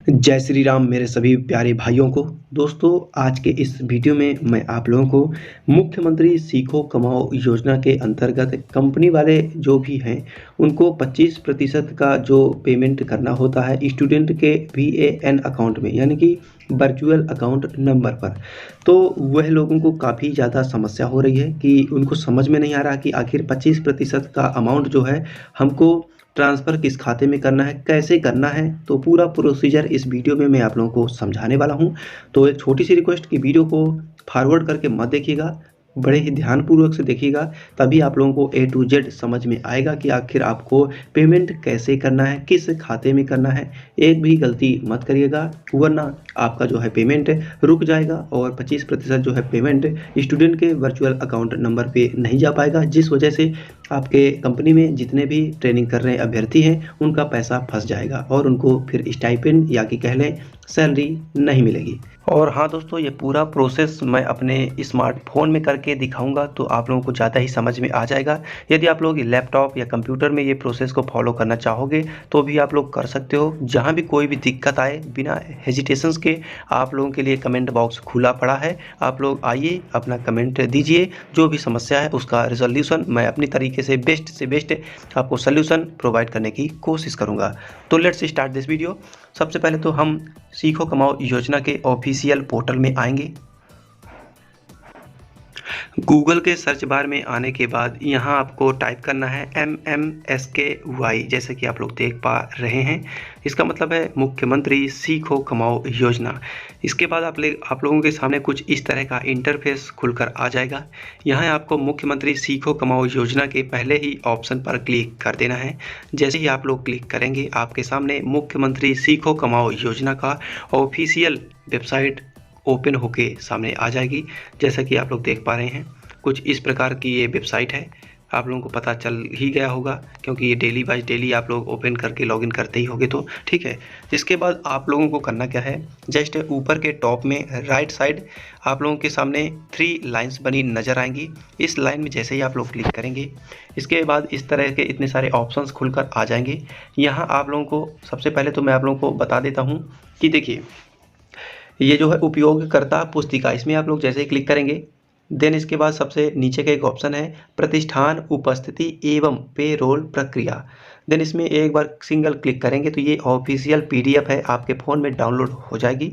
जय श्री राम मेरे सभी प्यारे भाइयों को। दोस्तों, आज के इस वीडियो में मैं आप लोगों को मुख्यमंत्री सीखो कमाओ योजना के अंतर्गत कंपनी वाले जो भी हैं उनको 25% का जो पेमेंट करना होता है स्टूडेंट के VAN अकाउंट में, यानी कि वर्चुअल अकाउंट नंबर पर। तो वह लोगों को काफ़ी ज़्यादा समस्या हो रही है कि उनको समझ में नहीं आ रहा कि आखिर 25% का अमाउंट जो है हमको ट्रांसफ़र किस खाते में करना है, कैसे करना है। तो पूरा प्रोसीजर इस वीडियो में मैं आप लोगों को समझाने वाला हूँ। तो एक छोटी सी रिक्वेस्ट कि वीडियो को फॉरवर्ड करके मत देखिएगा, बड़े ही ध्यानपूर्वक से देखिएगा, तभी आप लोगों को A to Z समझ में आएगा कि आखिर आपको पेमेंट कैसे करना है, किस खाते में करना है। एक भी गलती मत करिएगा, वरना आपका जो है पेमेंट रुक जाएगा और 25% जो है पेमेंट स्टूडेंट के वर्चुअल अकाउंट नंबर पे नहीं जा पाएगा, जिस वजह से आपके कंपनी में जितने भी ट्रेनिंग कर रहे अभ्यर्थी हैं उनका पैसा फंस जाएगा और उनको फिर स्टाइपेंड या कि कह लें सैलरी नहीं मिलेगी। और हाँ दोस्तों, ये पूरा प्रोसेस मैं अपने स्मार्टफोन में करके दिखाऊंगा तो आप लोगों को ज़्यादा ही समझ में आ जाएगा। यदि आप लोग लैपटॉप या कंप्यूटर में ये प्रोसेस को फॉलो करना चाहोगे तो भी आप लोग कर सकते हो। जहाँ भी कोई भी दिक्कत आए, बिना हेजिटेशंस के आप लोगों के लिए कमेंट बॉक्स खुला पड़ा है। आप लोग आइए, अपना कमेंट दीजिए, जो भी समस्या है उसका रिजोल्यूशन मैं अपनी तरीके से बेस्ट आपको सोल्यूशन प्रोवाइड करने की कोशिश करूँगा। तो लेट्स स्टार्ट दिस वीडियो। सबसे पहले तो हम सीखो कमाओ योजना के ऑफिशियल पोर्टल में आएंगे। गूगल के सर्च बार में आने के बाद यहाँ आपको टाइप करना है MMSKY, जैसे कि आप लोग देख पा रहे हैं। इसका मतलब है मुख्यमंत्री सीखो कमाओ योजना। इसके बाद आप लोगों के सामने कुछ इस तरह का इंटरफेस खुलकर आ जाएगा। यहाँ आपको मुख्यमंत्री सीखो कमाओ योजना के पहले ही ऑप्शन पर क्लिक कर देना है। जैसे ही आप लोग क्लिक करेंगे, आपके सामने मुख्यमंत्री सीखो कमाओ योजना का ऑफिशियल वेबसाइट ओपन होके सामने आ जाएगी। जैसा कि आप लोग देख पा रहे हैं, कुछ इस प्रकार की ये वेबसाइट है। आप लोगों को पता चल ही गया होगा क्योंकि ये डेली बाय डेली आप लोग ओपन करके लॉगिन करते ही होगे, तो ठीक है। इसके बाद आप लोगों को करना क्या है, जस्ट ऊपर के टॉप में राइट साइड आप लोगों के सामने 3 लाइन्स बनी नज़र आएंगी। इस लाइन में जैसे ही आप लोग क्लिक करेंगे, इसके बाद इस तरह के इतने सारे ऑप्शंस खुलकर आ जाएंगे। यहाँ आप लोगों को सबसे पहले तो मैं आप लोगों को बता देता हूँ कि देखिए, ये जो है उपयोगकर्ता पुस्तिका, इसमें आप लोग जैसे ही क्लिक करेंगे, देन इसके बाद सबसे नीचे का एक ऑप्शन है प्रतिष्ठान उपस्थिति एवं पेरोल प्रक्रिया। देन इसमें एक बार सिंगल क्लिक करेंगे तो ये ऑफिशियल PDF है, आपके फ़ोन में डाउनलोड हो जाएगी।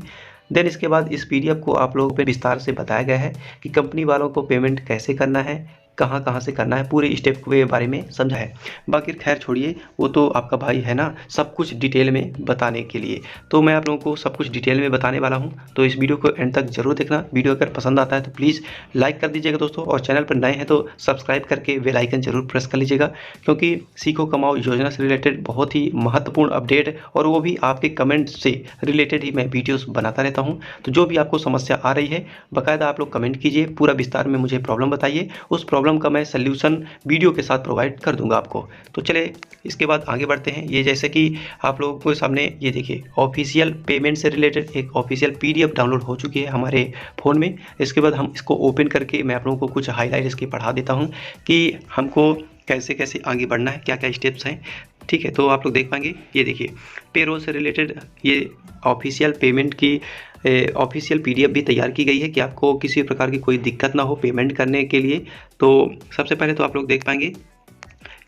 देन इसके बाद इस PDF को आप लोगों पे विस्तार से बताया गया है कि कंपनी वालों को पेमेंट कैसे करना है, कहाँ से करना है, पूरे स्टेप के बारे में समझा है। बाकी खैर छोड़िए, वो तो आपका भाई है ना, सब कुछ डिटेल में बताने के लिए। तो मैं आप लोगों को सब कुछ डिटेल में बताने वाला हूँ, तो इस वीडियो को एंड तक जरूर देखना। वीडियो अगर पसंद आता है तो प्लीज़ लाइक कर दीजिएगा दोस्तों, और चैनल पर नए हैं तो सब्सक्राइब करके बेल आइकन जरूर प्रेस कर लीजिएगा, क्योंकि सीखो कमाओ योजना से रिलेटेड बहुत ही महत्वपूर्ण अपडेट, और वो भी आपके कमेंट से रिलेटेड ही मैं वीडियोज़ बनाता रहता हूँ। तो जो भी आपको समस्या आ रही है, बाकायदा आप लोग कमेंट कीजिए, पूरा विस्तार में मुझे प्रॉब्लम बताइए, उस प्रॉब्लम का मैं सल्यूशन वीडियो के साथ प्रोवाइड कर दूंगा आपको। तो चले इसके बाद आगे बढ़ते हैं। ये जैसे कि आप लोगों के सामने ये देखिए, ऑफिशियल पेमेंट से रिलेटेड एक ऑफिशियल PDF डाउनलोड हो चुकी है हमारे फ़ोन में। इसके बाद हम इसको ओपन करके मैं आप लोगों को कुछ हाईलाइट इसकी पढ़ा देता हूँ कि हमको कैसे कैसे आगे बढ़ना है, क्या क्या स्टेप्स हैं, ठीक है। तो आप लोग देख पाएंगे, ये देखिए पेरोल से रिलेटेड ये ऑफिशियल पेमेंट की ऑफिशियल PDF भी तैयार की गई है कि आपको किसी प्रकार की कोई दिक्कत ना हो पेमेंट करने के लिए। तो सबसे पहले तो आप लोग देख पाएंगे,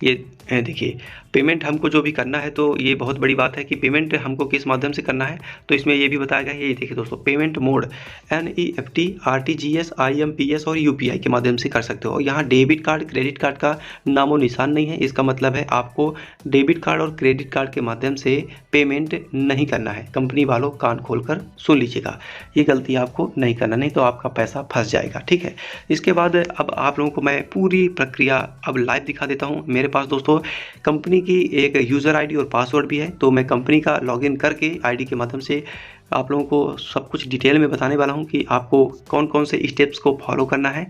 ये देखिए पेमेंट हमको जो भी करना है, तो ये बहुत बड़ी बात है कि पेमेंट हमको किस माध्यम से करना है। तो इसमें ये भी बताया गया है, ये देखिए दोस्तों, payment mode NEFT RTGS IMPS और UPI के माध्यम से कर सकते हो। यहाँ डेबिट कार्ड क्रेडिट कार्ड का नामो निशान नहीं है। इसका मतलब है आपको डेबिट कार्ड और क्रेडिट कार्ड के माध्यम से पेमेंट नहीं करना है। कंपनी वालों कान खोल कर सुन लीजिएगा, ये गलती आपको नहीं करना, नहीं तो आपका पैसा फंस जाएगा, ठीक है। इसके बाद अब आप लोगों को मैं पूरी प्रक्रिया अब लाइव दिखा देता हूँ। मेरे पास दोस्तों कंपनी की एक यूज़र ID और पासवर्ड भी है, तो मैं कंपनी का लॉगिन करके ID के माध्यम से आप लोगों को सब कुछ डिटेल में बताने वाला हूं कि आपको कौन कौन से स्टेप्स को फॉलो करना है,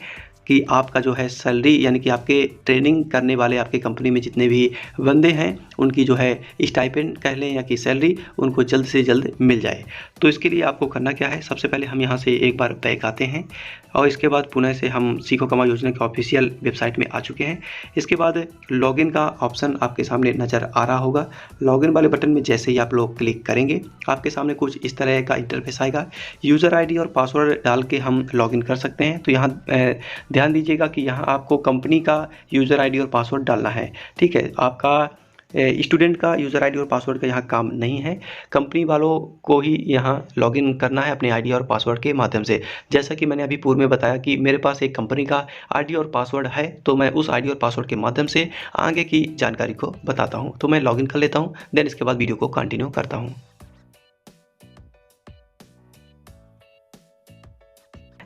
कि आपका जो है सैलरी यानी कि आपके ट्रेनिंग करने वाले आपके कंपनी में जितने भी बंदे हैं उनकी जो है स्टाइपेंड कह लें या कि सैलरी उनको जल्द से जल्द मिल जाए। तो इसके लिए आपको करना क्या है, सबसे पहले हम यहाँ से एक बार बैक आते हैं और इसके बाद पुनः से हम सीखो कमाओ योजना के ऑफिशियल वेबसाइट में आ चुके हैं। इसके बाद लॉगिन का ऑप्शन आपके सामने नज़र आ रहा होगा। लॉगिन वाले बटन में जैसे ही आप लोग क्लिक करेंगे आपके सामने कुछ इस तरह का इंटरफेस आएगा। यूज़र आईडी और पासवर्ड डाल के हम लॉगिन कर सकते हैं। तो यहाँ ध्यान दीजिएगा कि यहाँ आपको कंपनी का यूज़र आईडी और पासवर्ड डालना है, ठीक है। आपका स्टूडेंट का यूज़र आईडी और पासवर्ड का यहाँ काम नहीं है, कंपनी वालों को ही यहाँ लॉगिन करना है अपने आईडी और पासवर्ड के माध्यम से। जैसा कि मैंने अभी पूर्व में बताया कि मेरे पास एक कंपनी का आईडी और पासवर्ड है, तो मैं उस आईडी और पासवर्ड के माध्यम से आगे की जानकारी को बताता हूँ। तो मैं लॉगिन कर लेता हूँ, देन इसके बाद वीडियो को कंटिन्यू करता हूँ।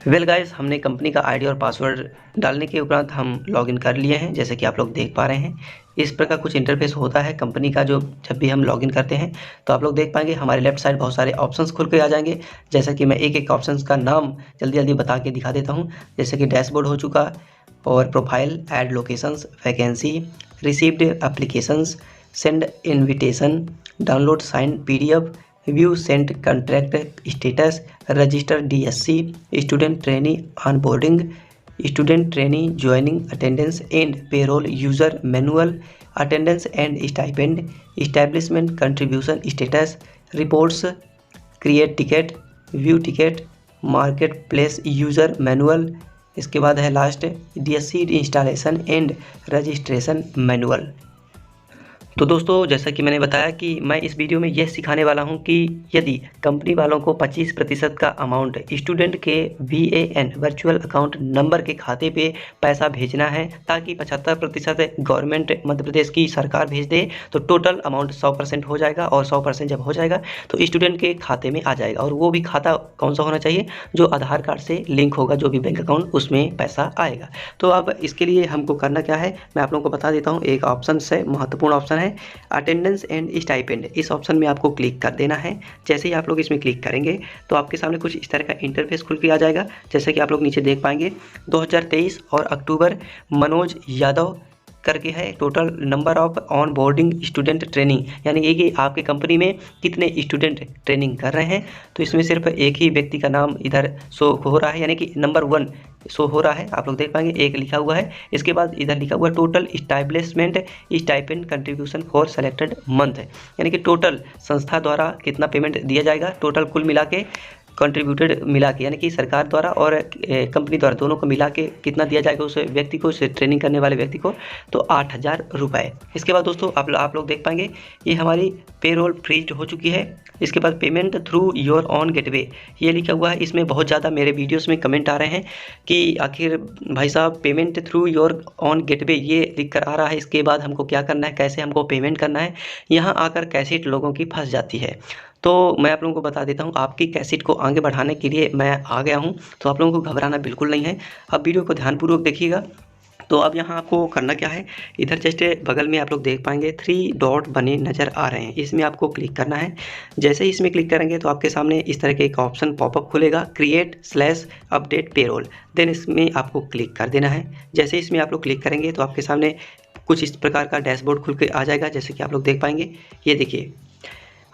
वेल गाइस, हमने कंपनी का आईडी और पासवर्ड डालने के उपरांत हम लॉगिन कर लिए हैं। जैसे कि आप लोग देख पा रहे हैं इस प्रकार कुछ इंटरफेस होता है कंपनी का। जब भी हम लॉगिन करते हैं तो आप लोग देख पाएंगे हमारे लेफ्ट साइड बहुत सारे ऑप्शंस खुल के आ जाएंगे। जैसा कि मैं एक एक ऑप्शंस का नाम जल्दी जल्दी बता के दिखा देता हूँ। जैसे कि डैशबोर्ड हो चुका, और profile, add locations, vacancy, received applications, send invitation, download sign PDF, view sent contract status, register DSC, student trainee onboarding, student trainee joining, attendance and payroll, user manual, attendance and stipend, establishment contribution status, reports, create ticket, view ticket, market place user manual. इसके बाद है last DSC installation and registration manual. तो दोस्तों, जैसा कि मैंने बताया कि मैं इस वीडियो में यह सिखाने वाला हूं कि यदि कंपनी वालों को 25% का अमाउंट स्टूडेंट के VAN वर्चुअल अकाउंट नंबर के खाते पे पैसा भेजना है ताकि 75% गवर्नमेंट मध्य प्रदेश की सरकार भेज दे, तो टोटल अमाउंट 100% हो जाएगा। और 100% जब हो जाएगा तो स्टूडेंट के खाते में आ जाएगा। और वो भी खाता कौन सा होना चाहिए, जो आधार कार्ड से लिंक होगा, जो भी बैंक अकाउंट, उसमें पैसा आएगा। तो अब इसके लिए हमको करना क्या है, मैं आप लोगों को बता देता हूँ। एक ऑप्शन है, महत्वपूर्ण ऑप्शन है, अटेंडेंस एंड स्टाइपेंड। इस ऑप्शन में आपको क्लिक कर देना है। जैसे ही आप लोग इसमें क्लिक करेंगे तो आपके सामने कुछ इस तरह का इंटरफेस खुल के आ जाएगा। जैसे कि आप लोग नीचे देख पाएंगे 2023 और अक्टूबर मनोज यादव करके है। Total number of on boarding student training, यानी कि आपके कंपनी में कितने स्टूडेंट ट्रेनिंग कर रहे हैं। तो इसमें सिर्फ एक ही व्यक्ति का नाम इधर शो हो रहा है, यानी कि नंबर 1 शो हो रहा है। आप लोग देख पाएंगे एक लिखा हुआ है। इसके बाद इधर लिखा हुआ total establishment stipend contribution for selected month, यानी कि टोटल संस्था द्वारा कितना पेमेंट दिया जाएगा, टोटल कुल मिला के कंट्रीब्यूटेड मिला के, यानी कि सरकार द्वारा और कंपनी द्वारा दोनों को मिला के कितना दिया जाएगा उस व्यक्ति को, उस ट्रेनिंग करने वाले व्यक्ति को, तो 8,000 रुपये। इसके बाद दोस्तों आप लोग देख पाएंगे ये हमारी पेरोल फ्रीज हो चुकी है। इसके बाद payment through your on gateway ये लिखा हुआ है। इसमें बहुत ज़्यादा मेरे वीडियोस में कमेंट आ रहे हैं कि आखिर भाई साहब payment through your on gateway ये लिख कर आ रहा है, इसके बाद हमको क्या करना है, कैसे हमको पेमेंट करना है। यहाँ आकर कैसेट लोगों की फंस जाती है। तो मैं आप लोगों को बता देता हूँ, आपकी कैसेट को आगे बढ़ाने के लिए मैं आ गया हूँ। तो आप लोगों को घबराना बिल्कुल नहीं है। अब वीडियो को ध्यानपूर्वक देखिएगा। तो अब यहाँ आपको करना क्या है, इधर जस्ट बगल में आप लोग देख पाएंगे 3 डॉट बने नज़र आ रहे हैं, इसमें आपको क्लिक करना है। जैसे ही इसमें क्लिक करेंगे तो आपके सामने इस तरह के एक ऑप्शन पॉपअप खुलेगा, क्रिएट/अपडेट पेरोल। देन इसमें आपको क्लिक कर देना है। जैसे इसमें आप लोग क्लिक करेंगे तो आपके सामने कुछ इस प्रकार का डैशबोर्ड खुल के आ जाएगा। जैसे कि आप लोग देख पाएंगे, ये देखिए,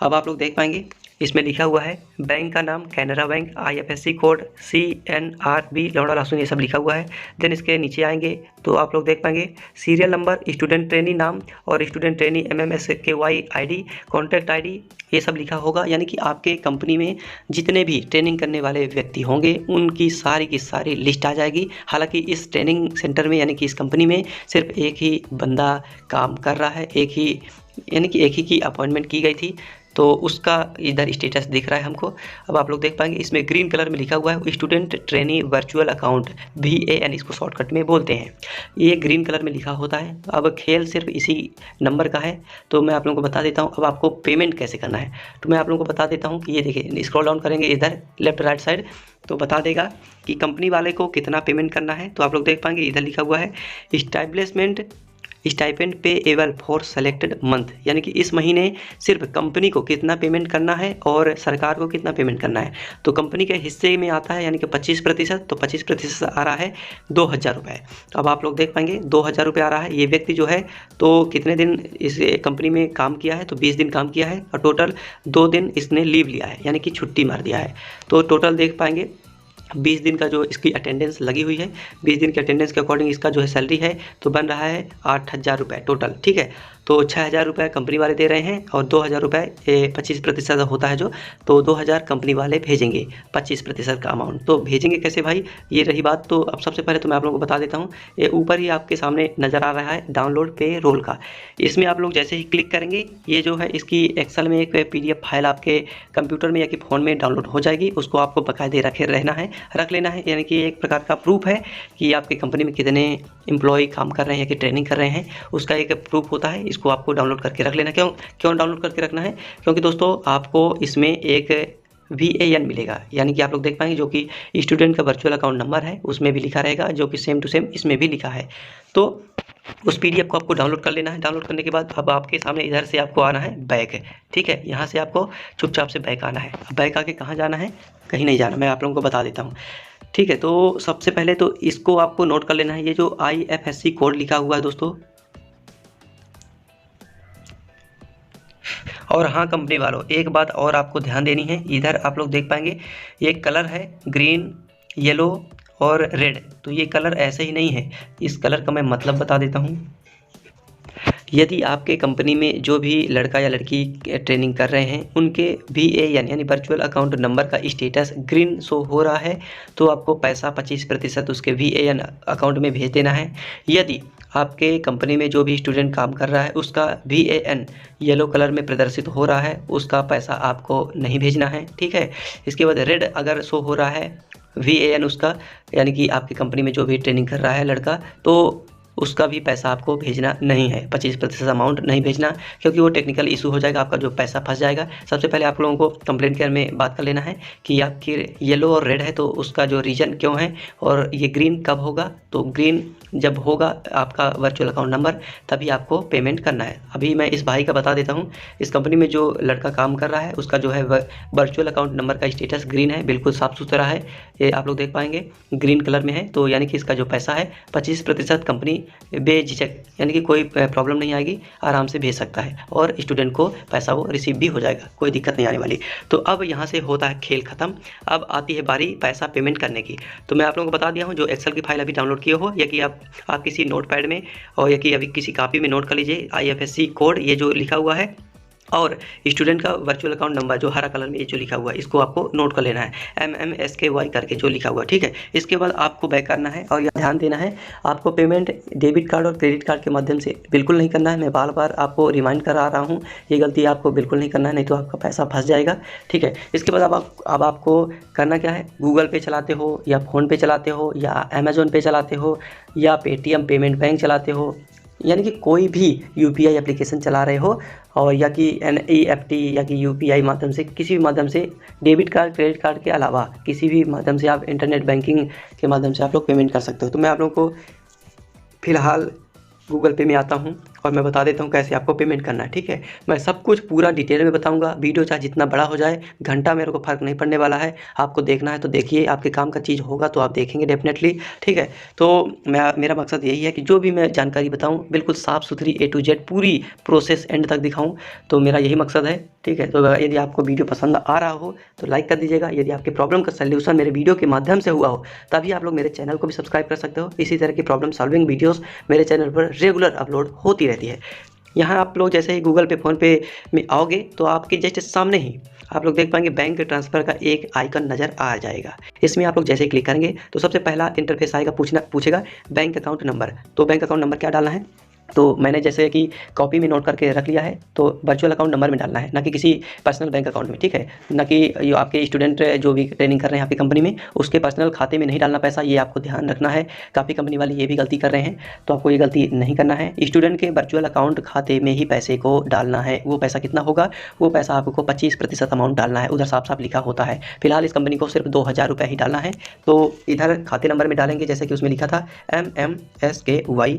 अब आप लोग देख पाएंगे इसमें लिखा हुआ है बैंक का नाम Canara bank, IFSC code CNRB लौड़ा लहसुन, ये सब लिखा हुआ है। देन इसके नीचे आएंगे तो आप लोग देख पाएंगे सीरियल नंबर, स्टूडेंट ट्रेनी नाम और student trainee MMSKY ID, contact ID, ये सब लिखा होगा। यानी कि आपके कंपनी में जितने भी ट्रेनिंग करने वाले व्यक्ति होंगे उनकी सारी की सारी लिस्ट आ जाएगी। हालांकि इस ट्रेनिंग सेंटर में यानी कि इस कंपनी में सिर्फ एक ही बंदा काम कर रहा है, यानी कि एक ही की अपॉइंटमेंट की गई थी, तो उसका इधर स्टेटस दिख रहा है हमको। अब आप लोग देख पाएंगे इसमें ग्रीन कलर में लिखा हुआ है student trainee virtual account, VAN इसको शॉर्टकट में बोलते हैं। ये ग्रीन कलर में लिखा होता है। अब खेल सिर्फ इसी नंबर का है। तो मैं आप लोगों को बता देता हूँ अब आपको पेमेंट कैसे करना है। तो मैं आप लोगों को बता देता हूँ कि ये देखिए, स्क्रॉल डाउन करेंगे इधर लेफ्ट राइट साइड तो बता देगा कि कंपनी वाले को कितना पेमेंट करना है। तो आप लोग देख पाएंगे इधर लिखा हुआ है establishment stipend payable for selected month, यानी कि इस महीने सिर्फ कंपनी को कितना पेमेंट करना है और सरकार को कितना पेमेंट करना है। तो कंपनी के हिस्से में आता है यानी कि 25%, तो 25% आ रहा है 2,000 रुपये। अब आप लोग देख पाएंगे 2,000 रुपये आ रहा है। ये व्यक्ति जो है तो कितने दिन इस कंपनी में काम किया है, तो 20 दिन काम किया है और टोटल 2 दिन इसने लीव लिया है यानी कि छुट्टी मार दिया है। तो टोटल देख पाएंगे 20 दिन का जो इसकी अटेंडेंस लगी हुई है, 20 दिन के अटेंडेंस के अकॉर्डिंग इसका जो है सैलरी है तो बन रहा है 8,000 रुपये टोटल। ठीक है, तो 6,000 रुपये कंपनी वाले दे रहे हैं और 2,000 रुपये 25% होता है जो, तो 2,000 कंपनी वाले भेजेंगे 25% का अमाउंट। तो भेजेंगे कैसे भाई, ये रही बात। तो अब सबसे पहले तो मैं आप लोगों को बता देता हूँ, ये ऊपर ही आपके सामने नज़र आ रहा है डाउनलोड पे रोल का। इसमें आप लोग जैसे ही क्लिक करेंगे ये जो है इसकी एक्सेल में एक PDF फाइल आपके कंप्यूटर में या कि फ़ोन में डाउनलोड हो जाएगी। उसको आपको बाकायदे रख लेना है, यानी कि एक प्रकार का प्रूफ है कि आपकी कंपनी में कितने एम्प्लॉय काम कर रहे हैं या कि ट्रेनिंग कर रहे हैं, उसका एक प्रूफ होता है। इसको आपको डाउनलोड करके रख लेना। क्यों डाउनलोड करके रखना है, क्योंकि दोस्तों आपको इसमें एक VAN मिलेगा, यानी कि आप लोग देख पाएंगे जो कि स्टूडेंट का वर्चुअल अकाउंट नंबर है उसमें भी लिखा रहेगा, जो कि सेम टू सेम इसमें भी लिखा है। तो उस PDF को आपको डाउनलोड कर लेना है। डाउनलोड करने के बाद अब आपके सामने इधर से आपको आना है बैक। ठीक है, यहाँ से आपको चुपचाप से बैक आना है। बैक आके कहाँ जाना है, कहीं नहीं जाना, मैं आप लोगों को बता देता हूँ। ठीक है, तो सबसे पहले तो इसको आपको नोट कर लेना है, ये जो IFSC कोड लिखा हुआ है दोस्तों। और हाँ कंपनी वालों, एक बात और आपको ध्यान देनी है, इधर आप लोग देख पाएंगे ये कलर है ग्रीन, येलो और रेड। तो ये कलर ऐसे ही नहीं है, इस कलर का मैं मतलब बता देता हूँ। यदि आपके कंपनी में जो भी लड़का या लड़की ट्रेनिंग कर रहे हैं उनके VAN यानी वर्चुअल अकाउंट नंबर का स्टेटस ग्रीन शो हो रहा है तो आपको पैसा 25% उसके VAN अकाउंट में भेज देना है। यदि आपके कंपनी में जो भी स्टूडेंट काम कर रहा है उसका VAN येलो कलर में प्रदर्शित हो रहा है, उसका पैसा आपको नहीं भेजना है। ठीक है, इसके बाद रेड अगर शो हो रहा है VAN उसका, यानी कि आपकी कंपनी में जो भी ट्रेनिंग कर रहा है लड़का, तो उसका भी पैसा आपको भेजना नहीं है, 25% अमाउंट नहीं भेजना, क्योंकि वो टेक्निकल इशू हो जाएगा, आपका जो पैसा फंस जाएगा। सबसे पहले आप लोगों को कंप्लेंट केयर में बात कर लेना है कि आपकी येलो और रेड है तो उसका जो रीज़न क्यों है, और ये ग्रीन कब होगा। तो ग्रीन जब होगा आपका वर्चुअल अकाउंट नंबर तभी आपको पेमेंट करना है। अभी मैं इस भाई का बता देता हूँ, इस कंपनी में जो लड़का काम कर रहा है उसका जो है वर्चुअल अकाउंट नंबर का स्टेटस ग्रीन है, बिल्कुल साफ़ सुथरा है, ये आप लोग देख पाएंगे ग्रीन कलर में है। तो यानी कि इसका जो पैसा है 25% कंपनी बेझिझक, यानी कि कोई प्रॉब्लम नहीं आएगी, आराम से भेज सकता है और स्टूडेंट को पैसा वो रिसीव भी हो जाएगा, कोई दिक्कत नहीं आने वाली। तो अब यहाँ से होता है खेल ख़त्म, अब आती है बारी पैसा पेमेंट करने की। तो मैं आप लोगों को बता दिया हूँ, जो एक्सेल की फाइल अभी डाउनलोड किए हो या कि आप किसी नोटपैड में और या कि अभी किसी कॉपी में नोट कर लीजिए IFSC कोड ये जो लिखा हुआ है, और स्टूडेंट का वर्चुअल अकाउंट नंबर जो हरा कलर में ये जो लिखा हुआ है इसको आपको नोट कर लेना है, MMSKY करके जो लिखा हुआ है। ठीक है, इसके बाद आपको बैक करना है और यहाँ ध्यान देना है, आपको पेमेंट डेबिट कार्ड और क्रेडिट कार्ड के माध्यम से बिल्कुल नहीं करना है। मैं बार बार आपको रिमाइंड करा रहा हूँ, ये गलती आपको बिल्कुल नहीं करना है, नहीं तो आपका पैसा फंस जाएगा। ठीक है, इसके बाद अब आपको करना क्या है, गूगल पे चलाते हो या फ़ोन पे चलाते हो या अमेज़ोन पे चलाते हो या पेटीएम पेमेंट बैंक चलाते हो, यानी कि कोई भी UPI एप्लीकेशन चला रहे हो और या कि NEFT या कि UPI माध्यम से, किसी भी माध्यम से, डेबिट कार्ड क्रेडिट कार्ड के अलावा किसी भी माध्यम से आप इंटरनेट बैंकिंग के माध्यम से आप लोग पेमेंट कर सकते हो। तो मैं आप लोगों को फ़िलहाल गूगल पे में आता हूँ और मैं बता देता हूँ कैसे आपको पेमेंट करना है। ठीक है, मैं सब कुछ पूरा डिटेल में बताऊँगा, वीडियो चाहे जितना बड़ा हो जाए, घंटा मेरे को फ़र्क नहीं पड़ने वाला है। आपको देखना है तो देखिए, आपके काम का चीज़ होगा तो आप देखेंगे डेफिनेटली। ठीक है, तो मेरा मकसद यही है कि जो भी मैं जानकारी बताऊँ बिल्कुल साफ़ सुथरी A to Z पूरी प्रोसेस एंड तक दिखाऊँ, तो मेरा यही मकसद है। ठीक है, तो यदि आपको वीडियो पसंद आ रहा हो तो लाइक कर दीजिएगा। यदि आपके प्रॉब्लम का सल्यूशन मेरे वीडियो के माध्यम से हुआ हो तभी आप लोग मेरे चैनल को भी सब्सक्राइब कर सकते हो। इसी तरह की प्रॉब्लम सॉल्विंग वीडियोस मेरे चैनल पर रेगुलर अपलोड होती रहती है। यहाँ आप लोग जैसे ही गूगल पे फ़ोन पे में आओगे तो आपके जस्ट सामने ही आप लोग देख पाएंगे बैंक ट्रांसफ़र का एक आइकन नज़र आ जाएगा। इसमें आप लोग जैसे ही क्लिक करेंगे तो सबसे पहला इंटरफेस आएगा, पूछेगा बैंक अकाउंट नंबर। तो बैंक अकाउंट नंबर क्या डालना है, तो मैंने जैसे कि कॉपी में नोट करके रख लिया है, तो वर्चुअल अकाउंट नंबर में डालना है, ना कि किसी पर्सनल बैंक अकाउंट में। ठीक है, ना कि जो आपके स्टूडेंट जो भी ट्रेनिंग कर रहे हैं आपकी कंपनी में उसके पर्सनल खाते में नहीं डालना पैसा, ये आपको ध्यान रखना है। काफ़ी कंपनी वाले ये भी गलती कर रहे हैं, तो आपको ये गलती नहीं करना है। स्टूडेंट के वर्चुअल अकाउंट खाते में ही पैसे को डालना है। वो पैसा कितना होगा, वो पैसा आपको 25% अमाउंट डालना है, उधर साफ साफ लिखा होता है। फिलहाल इस कंपनी को सिर्फ 2,000 रुपये ही डालना है। तो इधर खाते नंबर में डालेंगे जैसे कि उसमें लिखा था MMSKY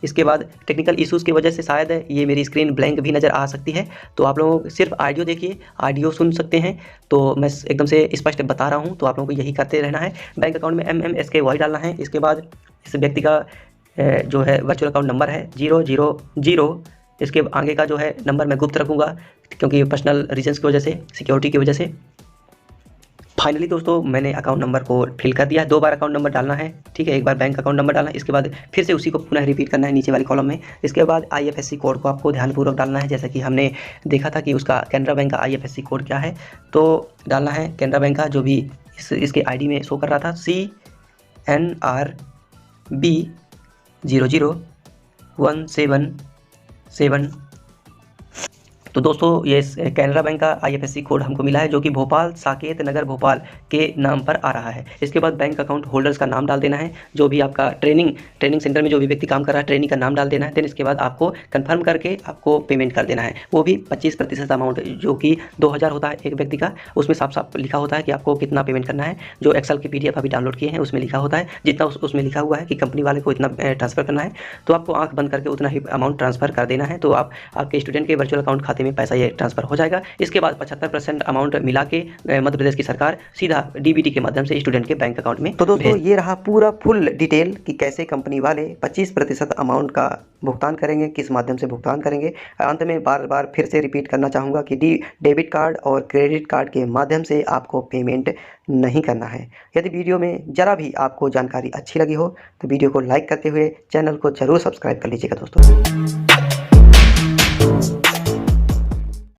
इसके बाद टेक्निकल इश्यूज़ की वजह से शायद ये मेरी स्क्रीन ब्लैंक भी नज़र आ सकती है, तो आप लोग सिर्फ ऑडियो देखिए, ऑडियो सुन सकते हैं। तो मैं एकदम से स्पष्ट बता रहा हूँ, तो आप लोगों को यही करते रहना है। बैंक अकाउंट में MMSKY डालना है। इसके बाद इस व्यक्ति का जो है वर्चुअल अकाउंट नंबर है 000। इसके आगे का जो है नंबर मैं गुप्त रखूँगा, क्योंकि पर्सनल रीजन्स की वजह से, सिक्योरिटी की वजह से। फाइनली दोस्तों मैंने अकाउंट नंबर को फिल कर दिया। 2 बार अकाउंट नंबर डालना है, ठीक है। एक बार बैंक अकाउंट नंबर डालना है, इसके बाद फिर से उसी को पुनः रिपीट करना है नीचे वाली कॉलम में। इसके बाद IFSC कोड को आपको ध्यानपूर्वक डालना है, जैसा कि हमने देखा था कि उसका कैनरा बैंक का IFSC कोड क्या है। तो डालना है कैनरा बैंक का, जो भी इसके ID में शो कर रहा था, CNRB 00177। तो दोस्तों ये कैनरा बैंक का IFSC कोड हमको मिला है, जो कि भोपाल साकेत नगर भोपाल के नाम पर आ रहा है। इसके बाद बैंक अकाउंट होल्डर्स का नाम डाल देना है, जो भी आपका ट्रेनिंग सेंटर में जो भी व्यक्ति काम कर रहा है, ट्रेनिंग का नाम डाल देना है। देन इसके बाद आपको कंफर्म करके आपको पेमेंट कर देना है, वो भी 25% अमाउंट, जो कि 2000 होता है एक व्यक्ति का। उसमें साफ साफ लिखा होता है कि आपको कितना पेमेंट करना है। जो एक्सेल की PDF अभी डाउनलोड किए हैं उसमें लिखा होता है, जितना उसमें लिखा हुआ है कि कंपनी वाले को इतना ट्रांसफ़र करना है, तो आपको आँख बंद करके उतना ही अमाउंट ट्रांसफ़र कर देना है। तो आपके स्टूडेंट के वर्चुअल अकाउंट खाते में पैसा ये ट्रांसफर हो जाएगा। इसके बाद 75% अमाउंट मिला के मध्य प्रदेश की सरकार सीधा DBT के माध्यम से स्टूडेंट के बैंक अकाउंट में। तो दोस्तों ये रहा पूरा फुल डिटेल कि कैसे कंपनी वाले 25% अमाउंट का भुगतान करेंगे, किस माध्यम से भुगतान करेंगे। अंत में बार बार फिर से रिपीट करना चाहूँगा कि डेबिट कार्ड और क्रेडिट कार्ड के माध्यम से आपको पेमेंट नहीं करना है। यदि वीडियो में ज़रा भी आपको जानकारी अच्छी लगी हो तो वीडियो को लाइक करते हुए चैनल को ज़रूर सब्सक्राइब कर लीजिएगा दोस्तों।